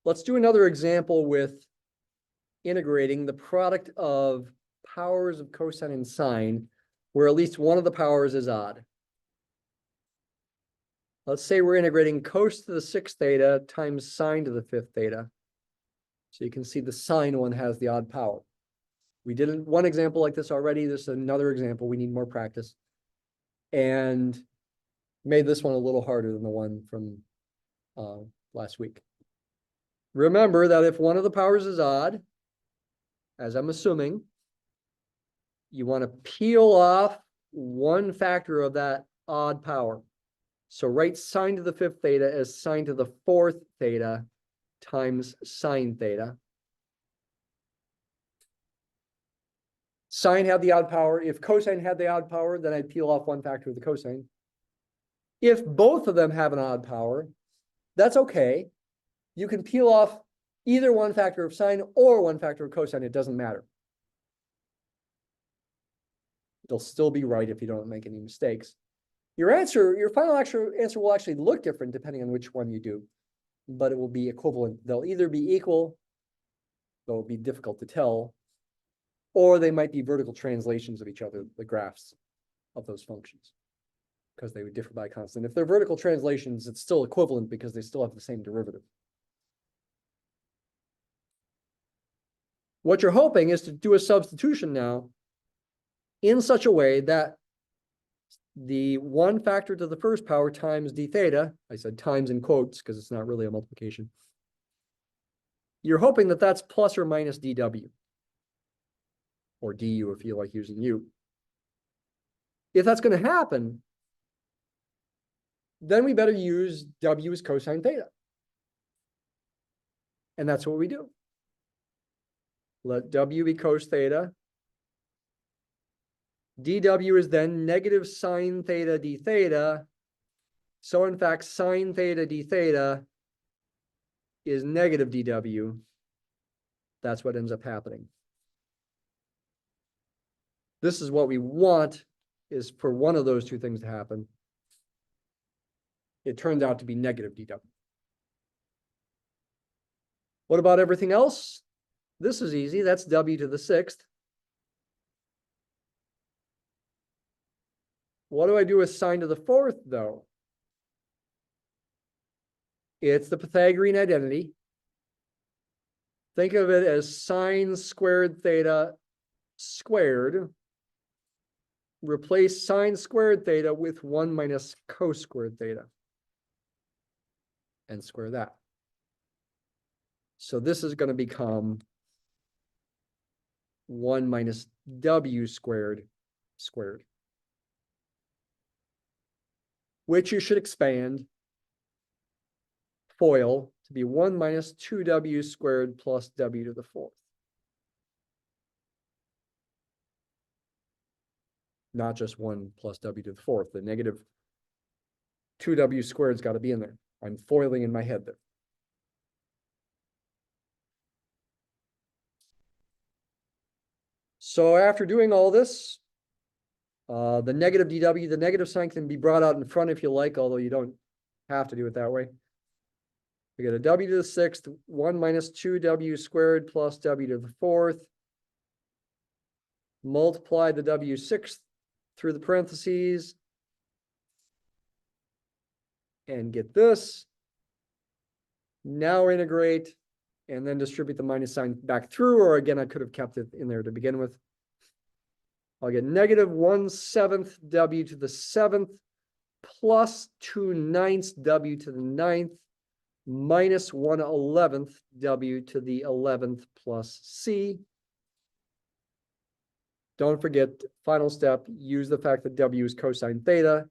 Let's do another example with integrating the product of powers of cosine and sine, where at least one of the powers is odd. Let's say we're integrating cos to the 6th theta times sine to the 5th theta. So you can see the sine one has the odd power. We did one example like this already. This is another example. We need more practice. And made this one a little harder than the one from last week. Remember that if one of the powers is odd, as I'm assuming, you want to peel off one factor of that odd power. So write sine to the 5th theta as sine to the 4th theta times sine theta. Sine had the odd power. If cosine had the odd power, then I'd peel off one factor of the cosine. If both of them have an odd power, that's okay. You can peel off either one factor of sine or one factor of cosine. It doesn't matter. They'll still be right if you don't make any mistakes. Your final answer will actually look different depending on which one you do, but it will be equivalent. They'll either be equal, though it'll be difficult to tell, or they might be vertical translations of each other, the graphs of those functions, because they would differ by a constant. If they're vertical translations, it's still equivalent because they still have the same derivative. What you're hoping is to do a substitution now in such a way that the one factor to the first power times d theta, I said times in quotes because it's not really a multiplication. You're hoping that that's plus or minus dw, or du if you like using u. If that's going to happen, then we better use w as cosine theta. And that's what we do. Let w be cos theta. dw is then negative sine theta d theta. So in fact, sine theta d theta is negative dw. That's what ends up happening. This is what we want, is for one of those two things to happen. It turns out to be negative dw. What about everything else? This is easy. That's w to the 6th. What do I do with sine to the 4th, though? It's the Pythagorean identity. Think of it as sine squared theta squared. Replace sine squared theta with 1 minus cos squared theta. And square that. So this is going to become 1 minus w squared squared, which you should expand, FOIL, to be 1 minus 2w squared plus w to the 4th. Not just 1 plus w to the 4th. The negative 2w squared's got to be in there. I'm foiling in my head there. So after doing all this, the negative dw, the negative sign can be brought out in front if you like, although you don't have to do it that way. We get a w to the 6th, 1 minus 2w squared plus w to the 4th. Multiply the w6th through the parentheses. And get this. Now integrate and then distribute the minus sign back through, or again, I could have kept it in there to begin with. I'll get negative 1/7 w to the 7th plus 2/9 w to the 9th minus 1/11 w to the 11th plus c. Don't forget, final step, use the fact that w is cosine theta.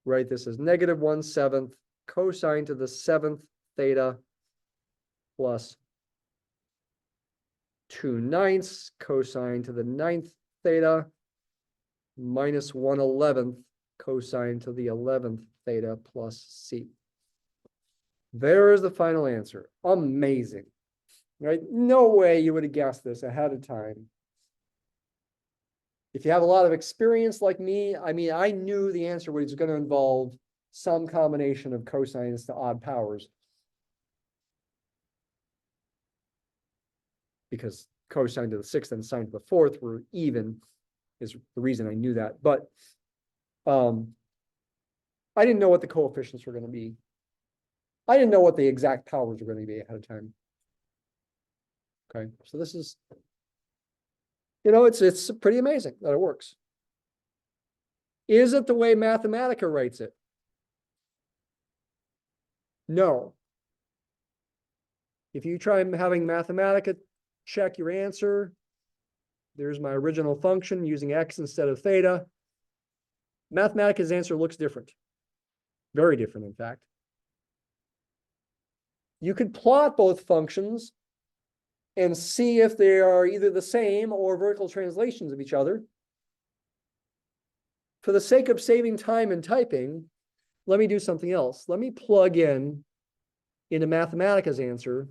Write this as negative 1/7 cosine to the 7th theta plus 2/9 cosine to the 9th theta minus 1/11 cosine to the 11th theta plus c. There is the final answer. Amazing, right? No way you would have guessed this ahead of time. If you have a lot of experience like me, I mean, I knew the answer was going to involve some combination of cosines to odd powers. because cosine to the sixth and sine to the fourth were even is the reason I knew that. But I didn't know what the coefficients were going to be. I didn't know what the exact powers were going to be ahead of time. Okay, so this is, it's pretty amazing that it works. Is it the way Mathematica writes it? No. If you try having Mathematica check your answer, there's my original function using x instead of theta. Mathematica's answer looks different. Very different, in fact. You could plot both functions and see if they are either the same or vertical translations of each other. For the sake of saving time and typing, let me do something else. Let me plug in into Mathematica's answer,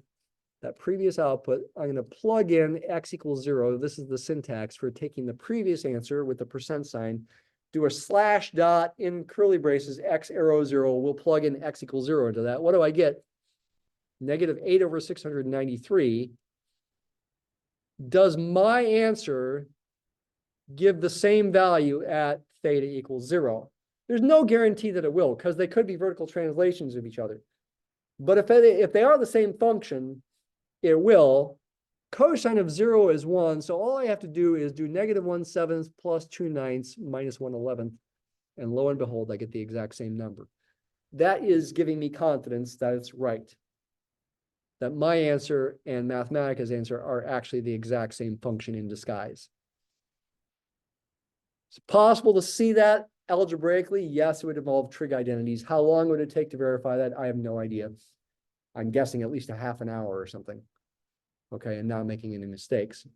that previous output. I'm going to plug in x equals 0. This is the syntax for taking the previous answer with the percent sign, do a slash dot in curly braces, x arrow 0. We'll plug in x equals 0 into that. What do I get? -8 over 693. Does my answer give the same value at theta equals 0? There's no guarantee that it will, because they could be vertical translations of each other. But if they are the same function, it will. Cosine of 0 is 1, so all I have to do is do -1/7 plus 2/9 minus 1/11, and lo and behold, I get the exact same number. That is giving me confidence that it's right, that my answer and Mathematica's answer are actually the exact same function in disguise. It's possible to see that algebraically. Yes, it would involve trig identities. How long would it take to verify that? I have no idea. I'm guessing at least a half an hour or something. Okay, and not making any mistakes.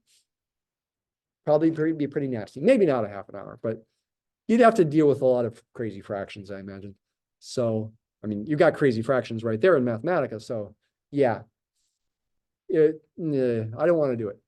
Probably be pretty nasty. Maybe not a half an hour, but you'd have to deal with a lot of crazy fractions, I imagine. So, I mean, you got crazy fractions right there in Mathematica. So, yeah, I don't want to do it.